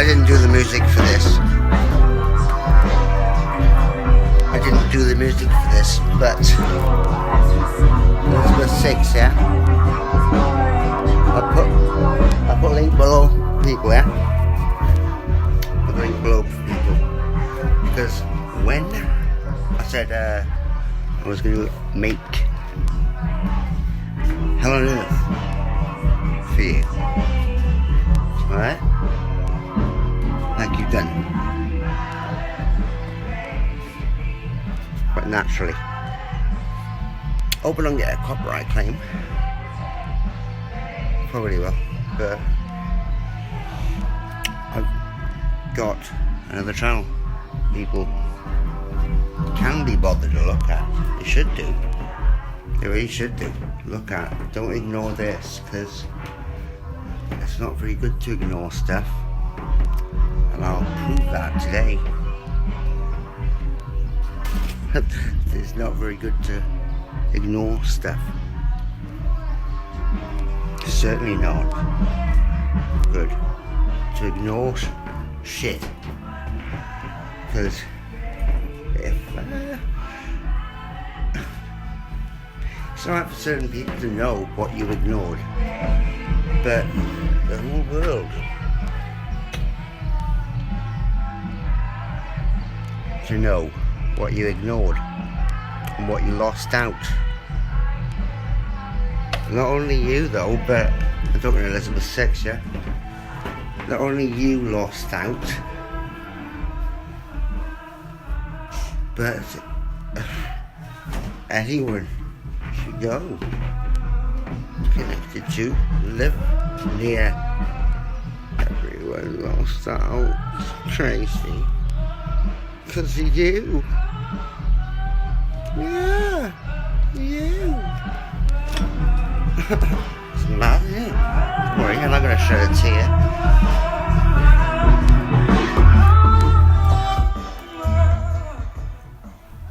I didn't do the music for this. I didn't do the music for this, but Elizabeth 6, yeah? I'll put a link below for people, yeah? Put a link below for people. Because when I said I was going to make hell on earth for you, alright? Like you've done. Quite naturally. Hope I don't get a copyright claim. Probably will, but I've got another channel people can be bothered to look at. They should do. They really should do. Look at. Don't ignore this, because it's not very good to ignore stuff. And I'll prove that today. It's not very good to ignore stuff. Certainly not good to ignore shit. Because if it's not for certain people to know what you ignored, but the whole world to know what you ignored and what you lost out. Not only you though, but I'm talking to Elizabeth 6, yeah? Not only you lost out, but anyone should go connected to, live near. Everyone lost out, Tracy, because of you. Yeah, you. It's mad, isn't it? Don't worry, I'm not going to shed a tear.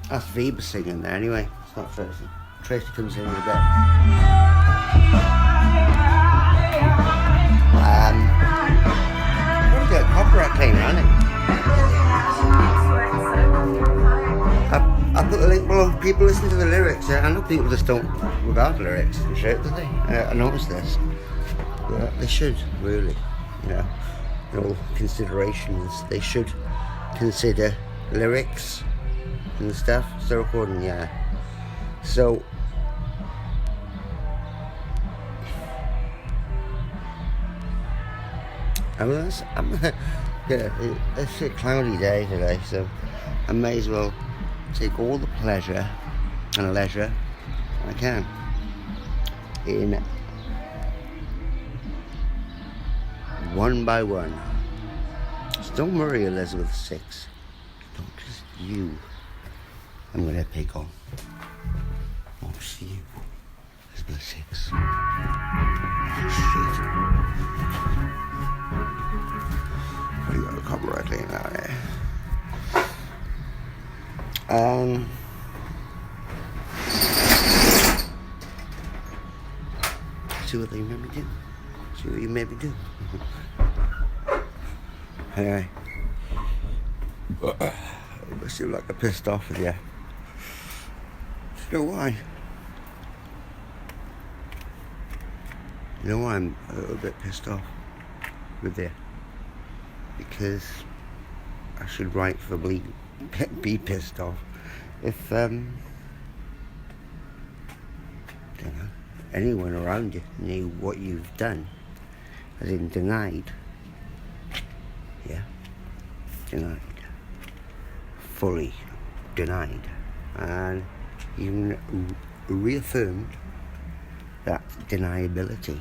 That's Viva singing there anyway. It's not Tracy. Tracy comes in a bit. We'll get a copyright claim around it. I put the link below. People listen to the lyrics. I know people just don't regard the lyrics and shit, do they? I noticed this. But they should, really. You know, in all considerations, they should consider lyrics and stuff. Still recording, yeah. So, it's a cloudy day today, so I may as well take all the pleasure and leisure I can in one by one. So don't worry, Elizabeth 6. Don't just you. I'm gonna pick on. Oh, see you, Elizabeth 6. Oh, shit. You got a copyright claim out there. See what they made me do. See what you made me do. Anyway, I seem like I'm pissed off with you. You know why? You know why I'm a little bit pissed off with you? Because I should rightfully be pissed off if anyone around you knew what you've done, as in denied. Yeah, denied, fully denied, and even reaffirmed that deniability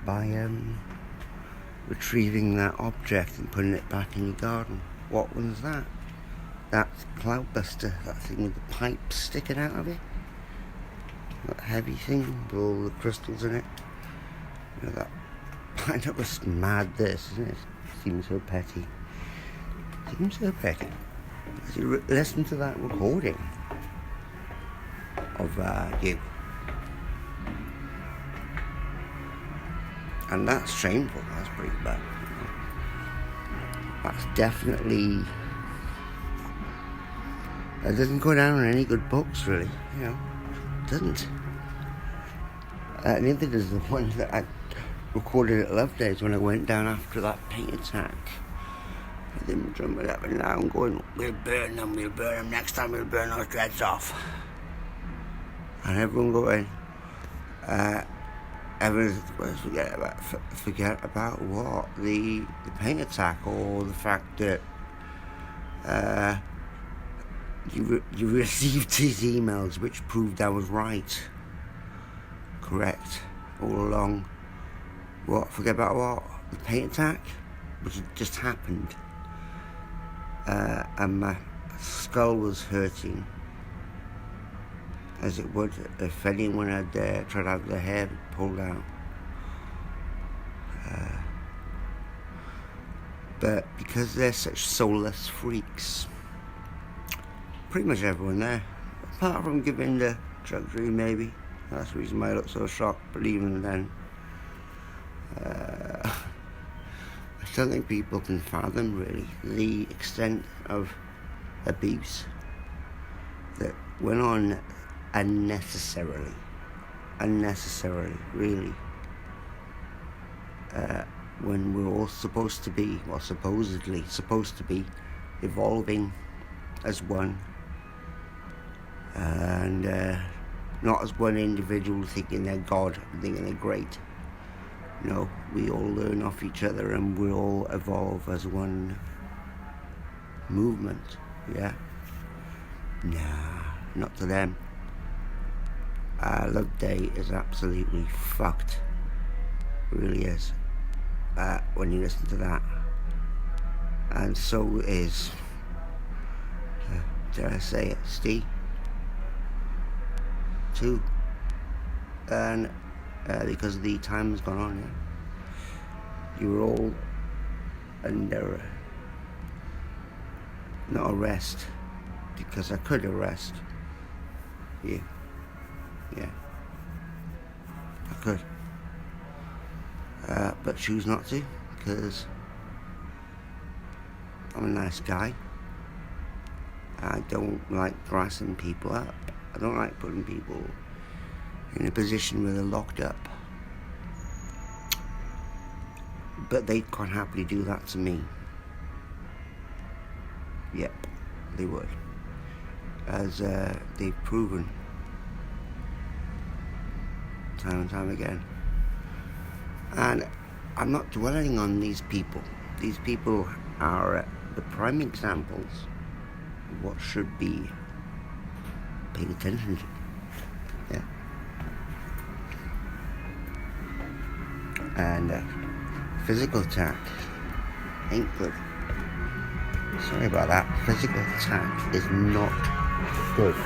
by retrieving that object and putting it back in your garden. What one's that? That's Cloudbuster, that thing with the pipes sticking out of it. That heavy thing with all the crystals in it. You know, that that was mad, this, isn't it? Seems so petty. Seems so petty. As you listen to that recording of you. And that's shameful. That's pretty bad. That's definitely... It doesn't go down in any good books, really. It doesn't. Neither does the one that I recorded at Love Days when I went down after that paint attack. I didn't drum it up and down going, we'll burn them, next time we'll burn those dreads off. And everyone going, everyone's supposed to forget about what? The paint attack, or the fact that you received these emails which proved I was right. Correct. All along. What? Forget about what? The paint attack? Which had just happened. And my skull was hurting, as it would if anyone had tried to have their hair pulled out. But because they're such soulless freaks, pretty much everyone there, apart from Govinda Chowdhury maybe, that's the reason why I look so shocked, but even then, I don't think people can fathom really the extent of abuse that went on unnecessarily, really, when we're all supposed to be, or supposedly supposed to be, evolving as one, and not as one individual thinking they're God, thinking they're great. No, we all learn off each other and we all evolve as one movement, yeah? Nah, not to them. Love Day is absolutely fucked. It really is. When you listen to that. And so is, dare I say it, Steve? Too. And because the time has gone on, yeah. You were all under not arrest, because I could arrest you. Yeah, I could. But choose not to, because I'm a nice guy. I don't like dressing people up. I don't like putting people in a position where they're locked up. But they can't happily do that to me. Yep, they would. As they've proven time and time again. And I'm not dwelling on these people. These people are the prime examples of what should be paid attention to. Yeah. And physical attack ain't good. Sorry about that. Physical attack is not good.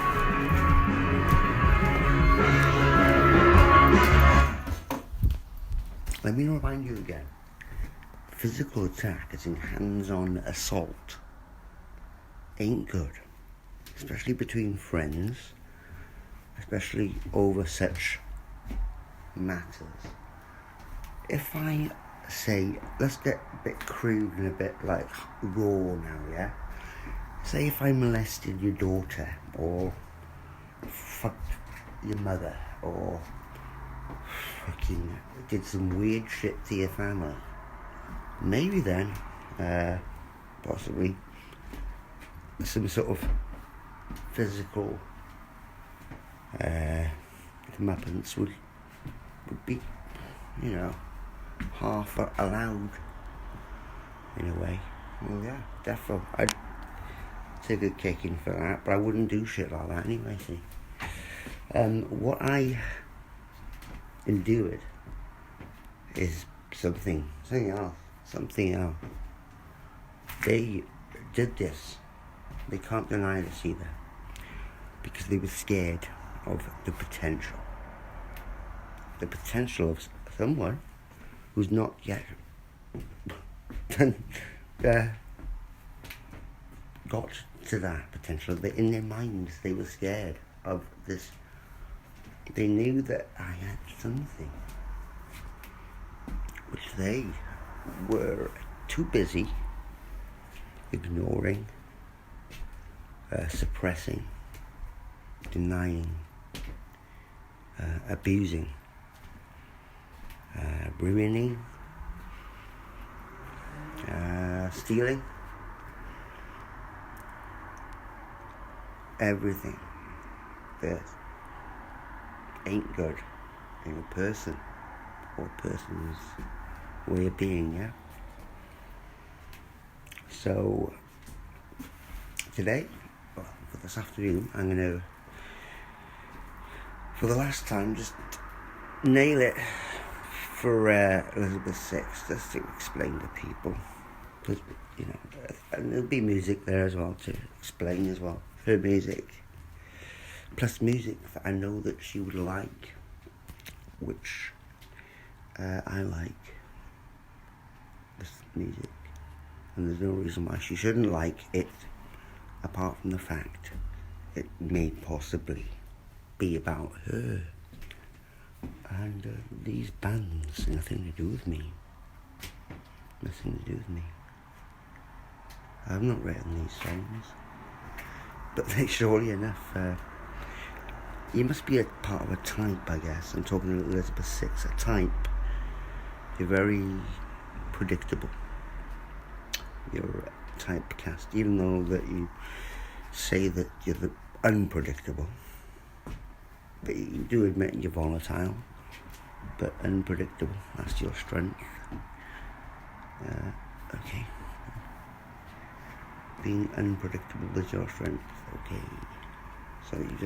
Let me remind you again. Physical attack, as in hands-on assault, ain't good. Especially between friends. Especially over such matters. If I say, let's get a bit crude and a bit like raw now, yeah? Say if I molested your daughter, or fucked your mother, or fucking did some weird shit to your family, maybe then, possibly, some sort of physical comeuppance would be, half allowed, in a way. Well, yeah, definitely. I'd take a kicking for that, but I wouldn't do shit like that anyway, see. What I endured is something else. They did this. They can't deny this either, because they were scared of the potential. The potential of someone who's not yet got to that potential. In their minds, they were scared of this. They knew that I had something. they were too busy ignoring, suppressing, denying, abusing, ruining, stealing, everything that ain't good in a person or a person's way of being, yeah? So, today, well, for this afternoon, I'm going to, for the last time, just nail it for Elizabeth VI, just to explain to people. Because, you know, and there'll be music there as well to explain as well. Her music, plus music that I know that she would like, which I like this music, and there's no reason why she shouldn't like it, apart from the fact it may possibly be about her. And these bands, nothing to do with me. Nothing to do with me. I've not written these songs, but they surely enough. You must be a part of a type, I guess. I'm talking to Elizabeth VI, a type. You're very predictable. You're typecast, even though that you say that you're the unpredictable. But you do admit you're volatile, but unpredictable. That's your strength. Okay. Being unpredictable is your strength. Okay. So you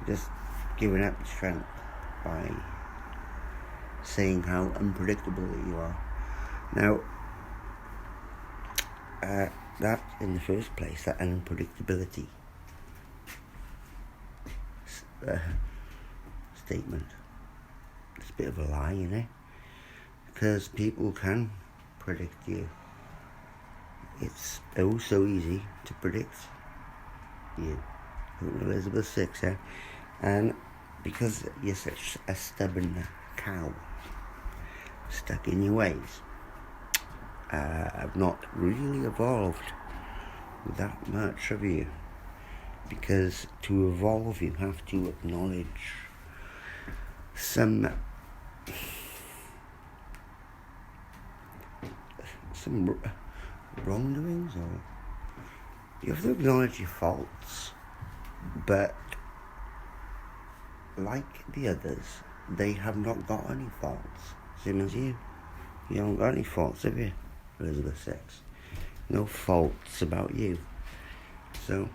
just giving up your strength by saying how unpredictable you are. Now, that in the first place, that unpredictability statement, it's a bit of a lie, you know, because people can predict you. It's oh so easy to predict you, Elizabeth VI, yeah? And because you're such a stubborn cow, stuck in your ways, I've not really evolved that much of you, because to evolve you have to acknowledge some wrongdoings, or you have to acknowledge your faults. But like the others, they have not got any faults. Same as you. You haven't got any faults, have you, Elizabeth VI? No faults about you. So,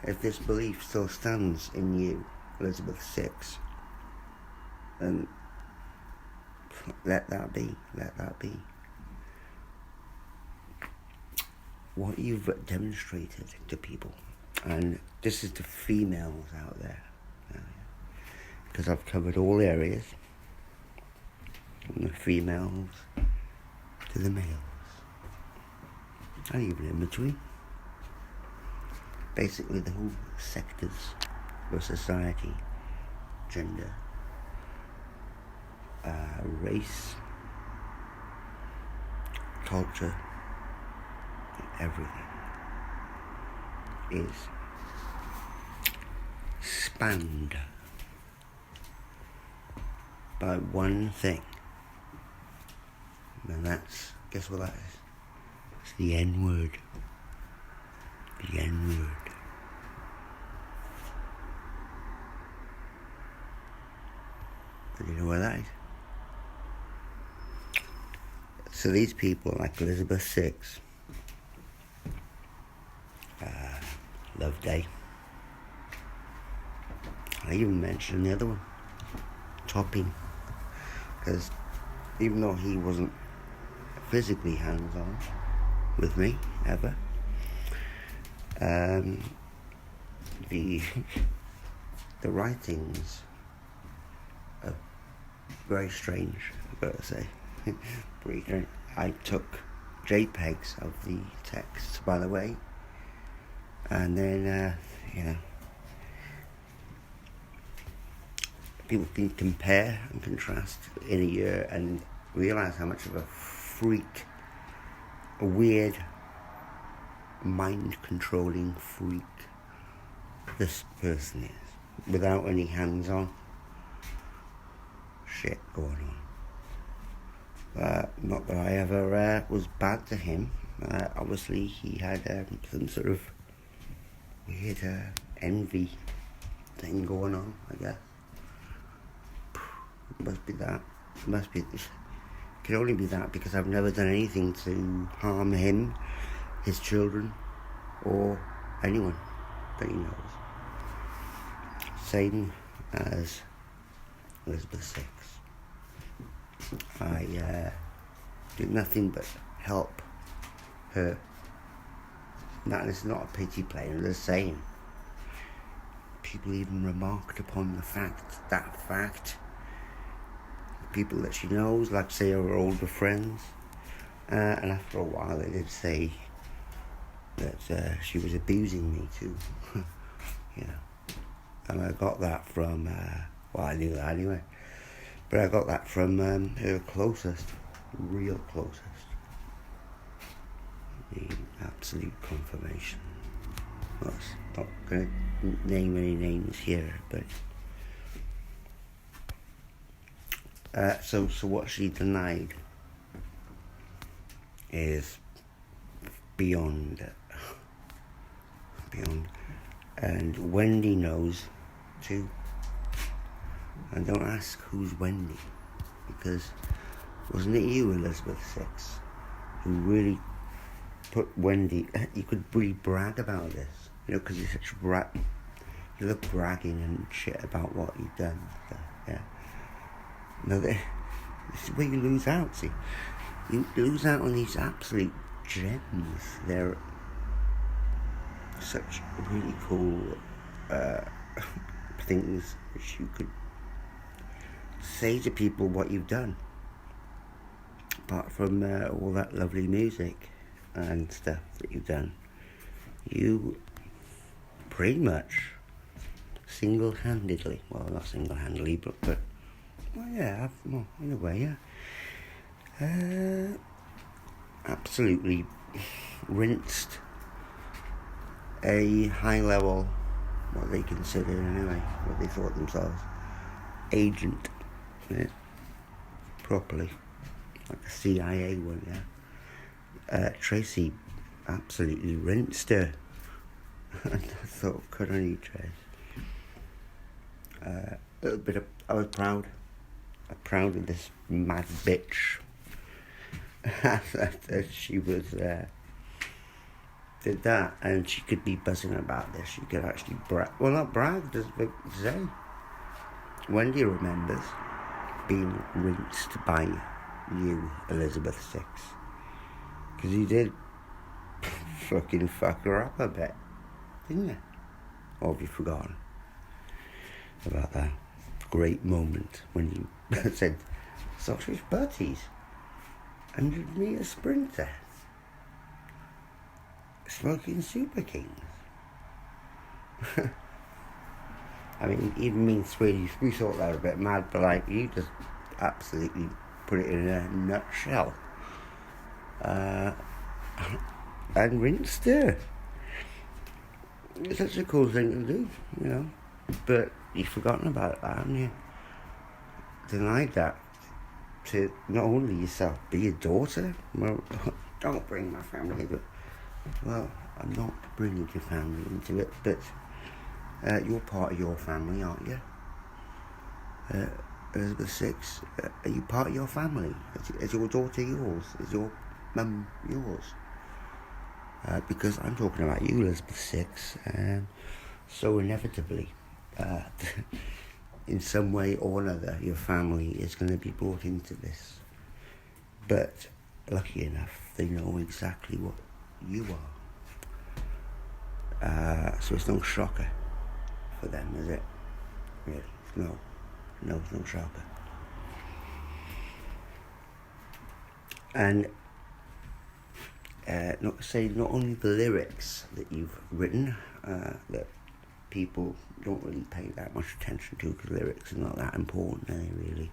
if this belief still stands in you, Elizabeth VI, then let that be. What you've demonstrated to people, and this is the females out there, because I've covered all areas, from the females to the males, and even in between. Basically the whole sectors of society, gender, race, culture, everything is spanned by one thing, and that's, guess what that is? It's the N-word. The N-word. Do you know what that is? So these people, like Elizabeth VI, Loveday, I even mentioned the other one, Topping, because even though he wasn't physically hands-on with me ever, the writings are very strange, I've got to say. I took JPEGs of the text, by the way, and then people can compare and contrast in a year and realise how much of a freak, a weird, mind-controlling freak this person is, without any hands-on shit going on. Not that I ever was bad to him. Obviously, he had some sort of weird envy thing going on, I guess. It must be that. It can only be that because I've never done anything to harm him, his children, or anyone that he knows. Same as Elizabeth Six. I did nothing but help her. That is not a pity play, I'm just saying. People even remarked upon that fact. People that she knows, like say her older friends, and after a while they did say that she was abusing me too. And I got that from, I knew that anyway, but I got that from her closest, real closest. The absolute confirmation. I'm not going to name any names here, but so what she denied is beyond, and Wendy knows too. And don't ask who's Wendy, because wasn't it you, Elizabeth Six, who really put Wendy? You could really brag about this, because you're such a brat. You love bragging and shit about what you've done. Yeah. No, this is where you lose out. See, you lose out on these absolute gems. They're such really cool things which you could say to people what you've done. Apart from all that lovely music and stuff that you've done, you pretty much single-handedly, well, not single-handedly, but well, yeah, in a way, yeah, absolutely rinsed a high-level, what they considered anyway, what they thought themselves, agent, yeah, properly, like a CIA one, yeah. Tracy absolutely rinsed her. I thought, could I need Trace? A little bit of, I was proud. I'm proud of this mad bitch. that she was, did that, and she could be buzzing about this. She could actually brag. Well, not brag, just say. Wendy remembers being rinsed by you, Elizabeth Six. Because you did fucking fuck her up a bit, didn't you? Or have you forgotten about that great moment when you said, sausage butties, 100-metre sprinter, smoking Super Kings. I mean, even me and Swedish, we thought that was a bit mad, but like, you just absolutely put it in a nutshell. And rinsed her. It's such a cool thing to do, but you've forgotten about that, haven't you? Denied that to not only yourself, but your daughter. Well, don't bring my family into it. Well, I'm not bringing your family into it, but you're part of your family, aren't you? Elizabeth Six, are you part of your family? Is your daughter yours? Is your mum yours? Because I'm talking about you, Elizabeth Six, so inevitably, in some way or another, your family is going to be brought into this. But lucky enough, they know exactly what you are. So it's no shocker for them, is it? Really? No, it's no shocker. And not only the lyrics that you've written, that people don't really pay that much attention to, because lyrics are not that important, are they really?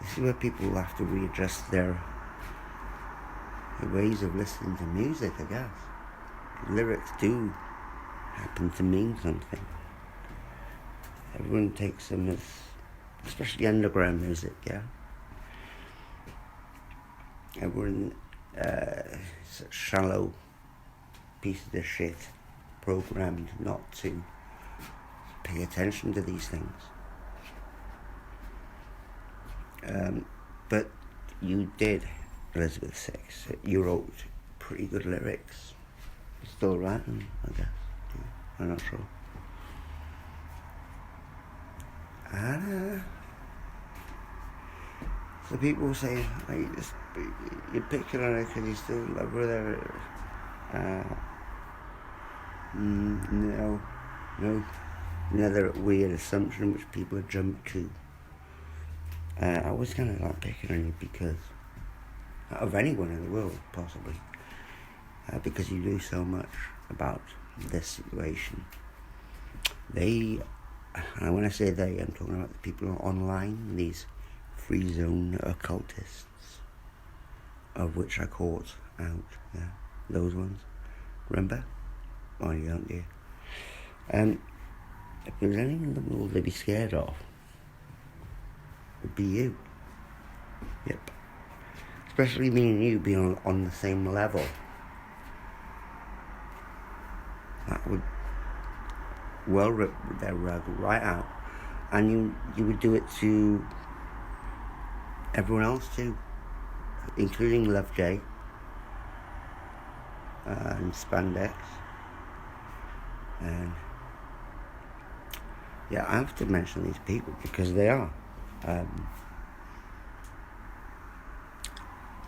This is where people have to readjust their ways of listening to music, I guess. Lyrics do happen to mean something. Everyone takes them as, especially underground music, yeah? Everyone, it's a shallow piece of shit, programmed not to pay attention to these things. But you did, Elizabeth Six. You wrote pretty good lyrics. You're still writing, I guess. Yeah, I'm not sure. And so people say, you're picking on her because you still love her. No. Another weird assumption which people jump to. I was kind of like picking on you because, of anyone in the world, possibly, because you do so much about this situation. And when I say they, I'm talking about the people online, these free zone occultists, of which I caught out, yeah, those ones. Remember? Oh, you don't, do you? If there's anyone in the world they'd be scared of, it would be you. Yep. Especially me and you being on the same level. That would rip their rug right out. And you would do it to everyone else too, including Love J and Spandex. And yeah, I have to mention these people because they are.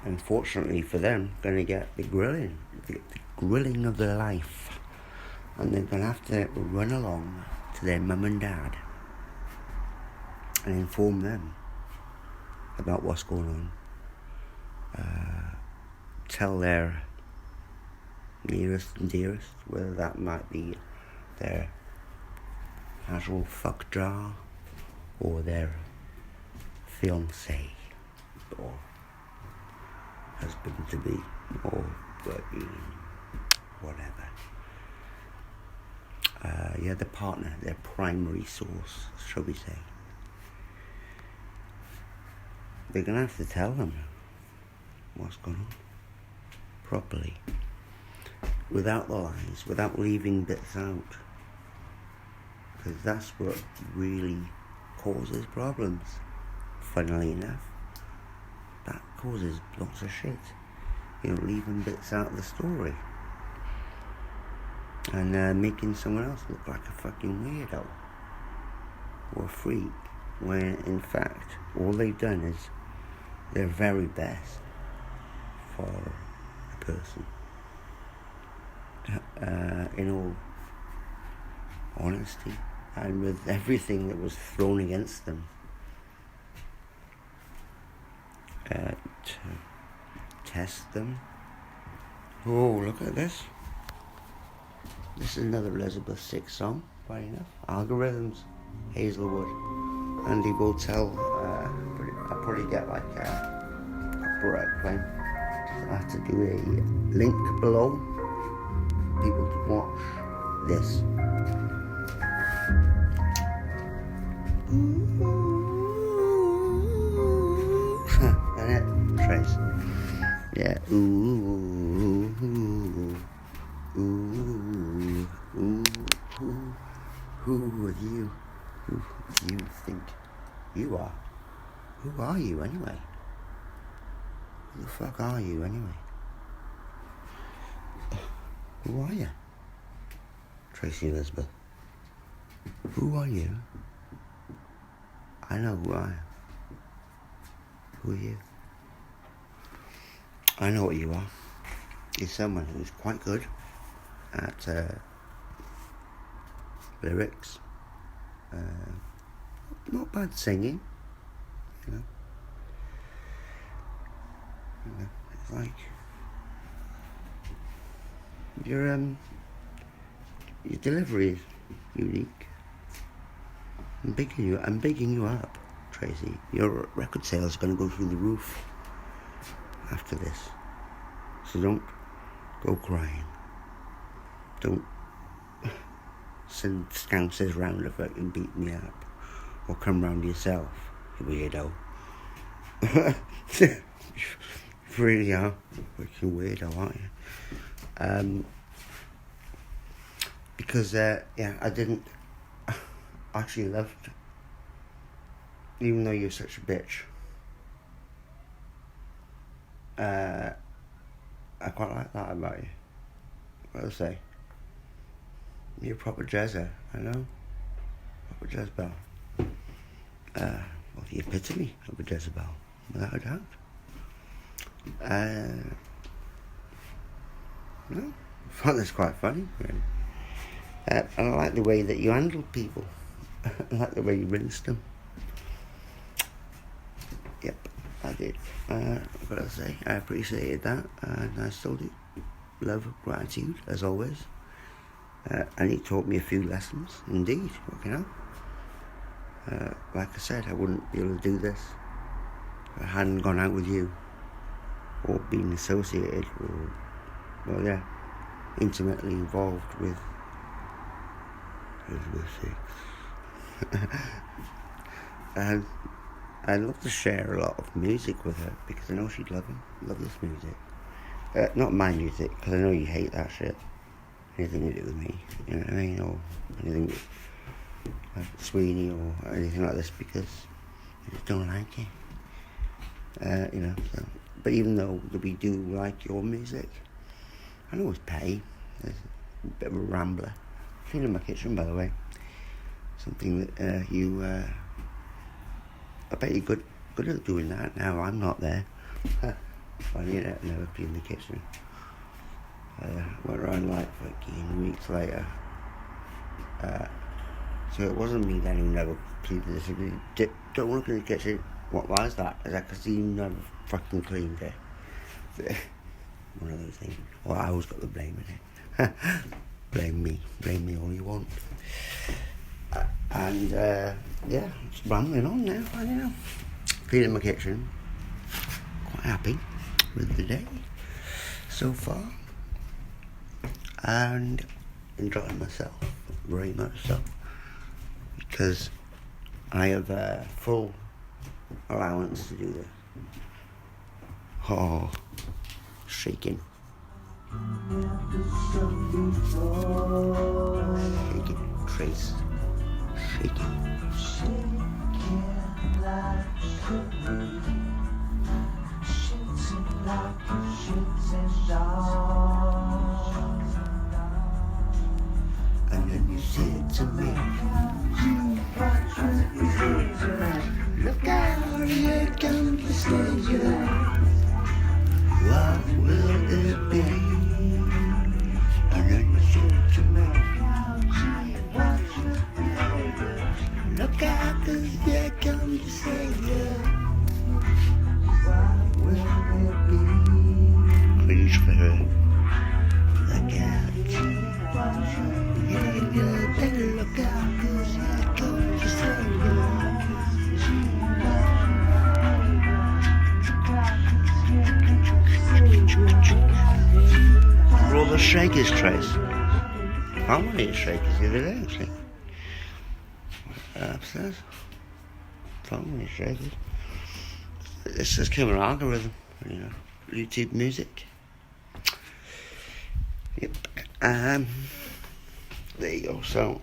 Unfortunately for them, going to get the grilling of their life, and they're going to have to run along to their mum and dad and inform them about what's going on. Tell their nearest and dearest, whether that might be their casual fuck jar or their fiancé or husband to be or whatever. The partner, their primary source, shall we say. They're going to have to tell them what's going on properly, without the lies, without leaving bits out, because that's what really causes problems. Funnily enough, that causes lots of shit. Leaving bits out of the story and making someone else look like a fucking weirdo or a freak, when in fact all they've done is their very best for a person. In all honesty, and with everything that was thrown against them, to test them. Oh, look at this. This is another Elizabeth Six song, funny enough. Algorithms, Hazelwood, Andy Votel. I'll probably get like a copyright claim. So I have to do a link below. People to watch this. And it trace. Yeah. Who are you? Who do you think you are? Who are you anyway? Who the fuck are you anyway? Who are you? Tracy Elizabeth. Who are you? I know who I am. Who are you? I know what you are. You're someone who's quite good at lyrics. Not bad singing, It's like your delivery is unique. I'm bigging you up, Tracy. Your record sales are going to go through the roof after this. So don't go crying. Don't send scousers round if I can beat me up. Or come round yourself, you weirdo. You really are a freaking weirdo, aren't you? Because, I didn't actually love it. Even though you're such a bitch. I quite like that about you. What do I say? You're a proper jazzer, I know. Proper Jezebel. Well, the epitome of a Jezebel, without a doubt. I find this quite funny, really. And I like the way that you handle people. I like the way you rinsed them. Yep, I did. I've got to say, I appreciated that, and I still do. Love, gratitude, as always. And he taught me a few lessons, indeed, you know. Like I said, I wouldn't be able to do this if I hadn't gone out with you, or been associated, or, intimately involved with Elizabeth VI. And I'd love to share a lot of music with her, because I know she'd love this music. Not my music, because I know you hate that shit. Anything to do with me, you know what I mean, or anything like Sweeney or anything like this, because I just don't like it. So. But even though we do like your music, I always pay. There's a bit of a rambler. Cleaning my kitchen, by the way. Something that I bet you're good at doing that now. I'm not there. Funny, I never cleaned the kitchen. Went around like fucking weeks later. So it wasn't me then who never cleaned this. Don't look in the kitchen. Why is that? Is that because you never fucking cleaned it? One of those things. Well, I always got the blame in it. Blame me all you want. And it's rambling on now. I don't know. Cleaning my kitchen. Quite happy with the day so far. And enjoying myself very much so, because I have full allowance to do this. Oh, shaking. Shaking, Trace. Shaking. And then you said to me, look out, here comes the stranger. What will it be? And then you said to me, look out, 'cause here comes the stranger. What will it be? Please for her. Look out. Yeah, you better look out, 'cause here comes the stranger. We're all the shakers, Trace. I wanted to shakers the other day, actually. Upstairs. I wanted shakers. It's just came an algorithm, YouTube music. Yep. There you go. So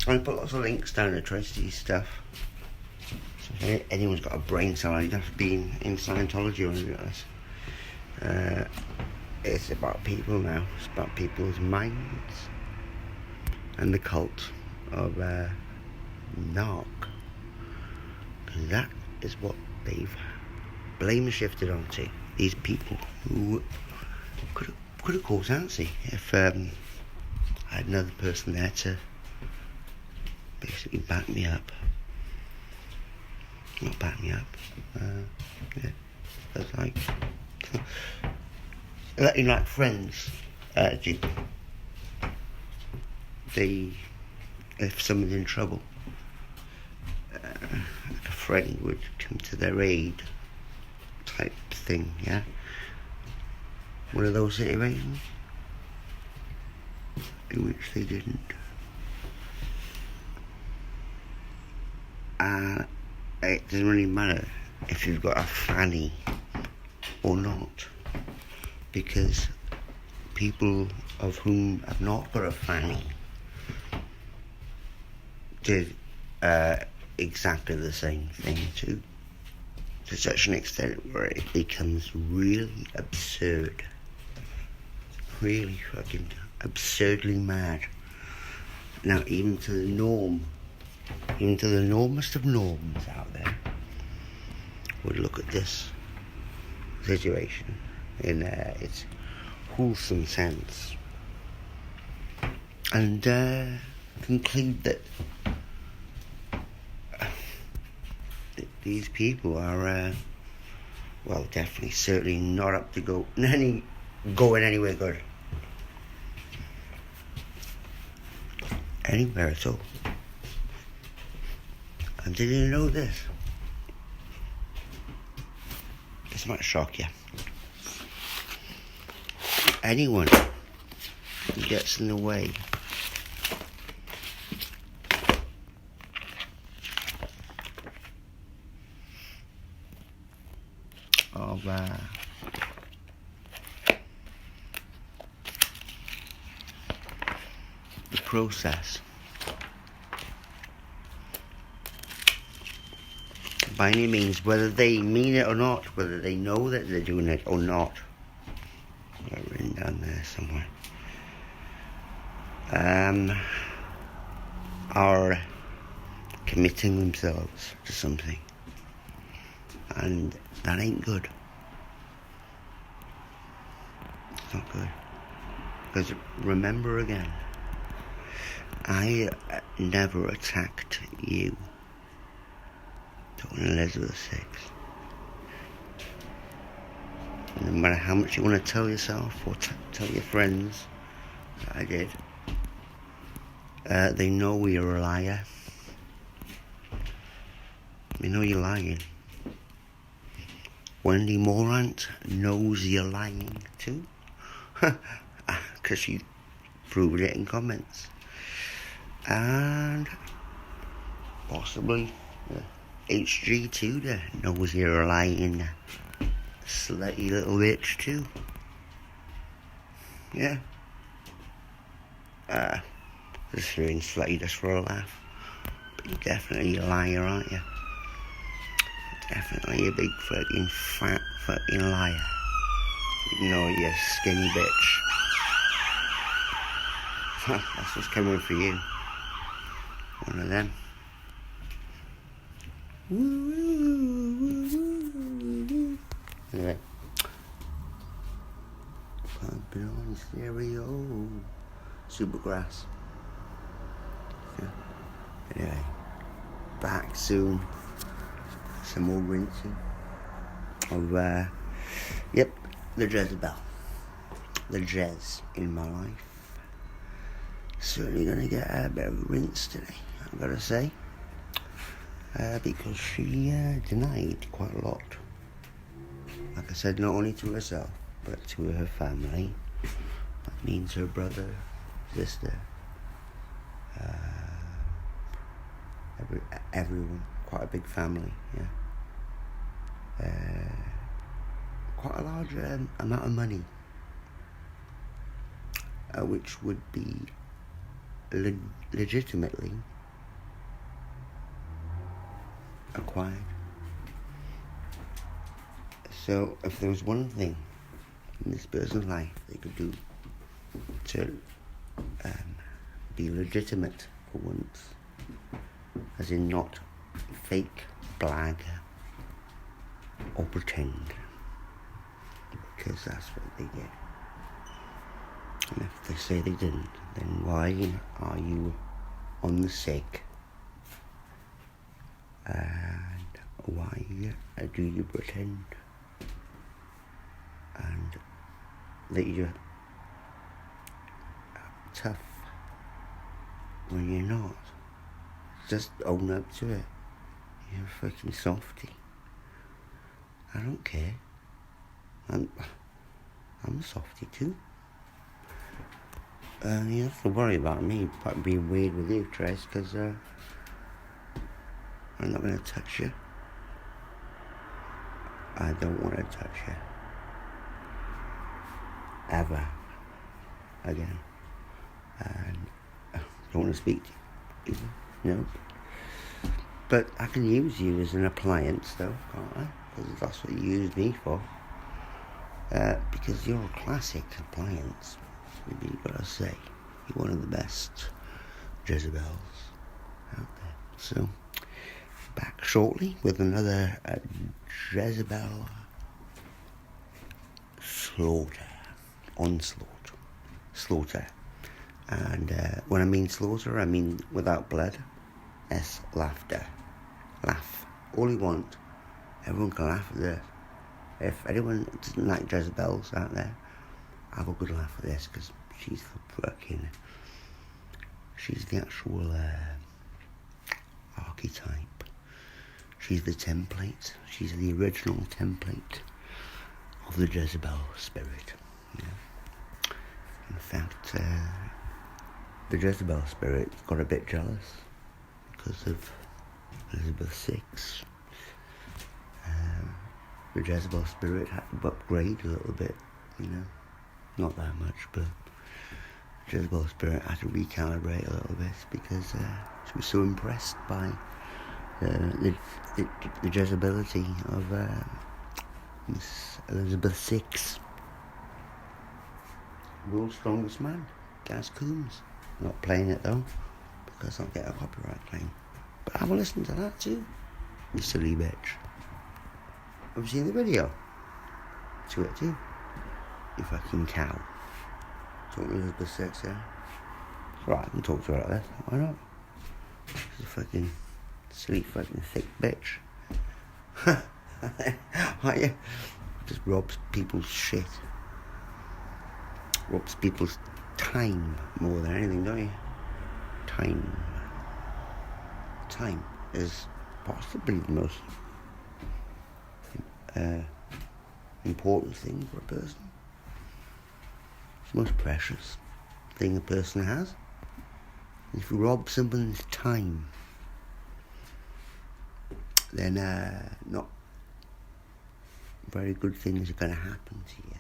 I put lots of links down to Tracy's stuff. So if anyone's got a brain cell, you'd have to be in Scientology or anything like this. It's about people now. It's about people's minds and the cult of Narc. And that is what they've blame shifted onto. These people who could have caused antsy if I had another person there to basically back me up. Not back me up. That's like letting like friends if someone's in trouble, a friend would come to their aid type thing, yeah? One of those situations in which they didn't. It doesn't really matter if you've got a fanny or not, because people of whom have not got a fanny did exactly the same thing too, to such an extent where it becomes really absurd, really fucking absurdly mad. Now, even to the normest of norms out there would look at this situation in its wholesome sense and conclude that these people are, well, definitely, certainly not up to going anywhere good. Anywhere at all. And did you know this? This might shock you. Anyone who gets in the way of the process, by any means, whether they mean it or not, whether they know that they're doing it or not, I've got it written down there somewhere, are committing themselves to something, and that ain't good. It's not good. Because remember again, I never attacked you. Talking Elizabeth VI. No matter how much you want to tell yourself or tell your friends that I did, they know you're a liar. They know you're lying. Wendy Morant knows you're lying too, because she proved it in comments. And possibly HG too, that knows you're a lying slutty little bitch too. Yeah. Just hearing slutty just for a laugh. But you're definitely a liar, aren't you? Definitely a big fucking fat fucking liar. You know you're a skinny bitch. That's what's coming for you. One of them. Anyway. Pumping on stereo. Supergrass. Yeah. Anyway. Back soon. Some more rinsing of the Jezebel, the Jez in my life. Certainly gonna get a bit of a rinse today, I've gotta say, because she denied quite a lot. Like I said, not only to herself but to her family. That means her brother, sister, everyone. Quite a big family, yeah. Quite a large amount of money, which would be legitimately acquired. So, if there was one thing in this person's life they could do to be legitimate for once, as in not fake, blag, or pretend, because that's what they did. And if they say they didn't, then why are you on the sick? And why do you pretend? And that you're tough when you're not. Just own up to it. You're a fucking softie. I don't care. I'm a softie too. You have to worry about me being weird with you, Trace, because I'm not going to touch you. I don't want to touch you. Ever. Again. And I don't want to speak to you. No. But I can use you as an appliance, though, can't I? Because that's what you used me for. Because you're a classic appliance. Maybe you've got to say. You're one of the best Jezebels out there. So, back shortly with another Jezebel slaughter. And when I mean slaughter, I mean without blood. Laughter. Laugh. All you want. Everyone can laugh at this. If anyone doesn't like Jezebels out there, have a good laugh at this, because she's the actual archetype. She's the template. She's the original template of the Jezebel spirit. Yeah. In fact, the Jezebel spirit got a bit jealous because of Elizabeth VI. The Jezebel spirit had to upgrade a little bit, not that much, but the Jezebel spirit had to recalibrate a little bit because she was so impressed by the Jezebelity of Miss Elizabeth VI. World's strongest man, Gaz Coombs. Not playing it though, because I'll get a copyright claim. But have a listen to that too, you silly bitch. Have you seen the video? To it too. You fucking cow. Talking to Elizabeth VI, yeah? Right, I can talk to her like that. Why not? She's a fucking silly fucking thick bitch. Aren't you? Just robs people's shit. Robs people's time more than anything, don't you? Time is possibly the most important thing for a person. It's the most precious thing a person has. If you rob someone's time, then not very good things are going to happen to you.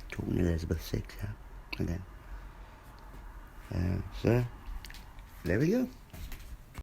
Talking to Elizabeth VI, yeah, again. So, there we go.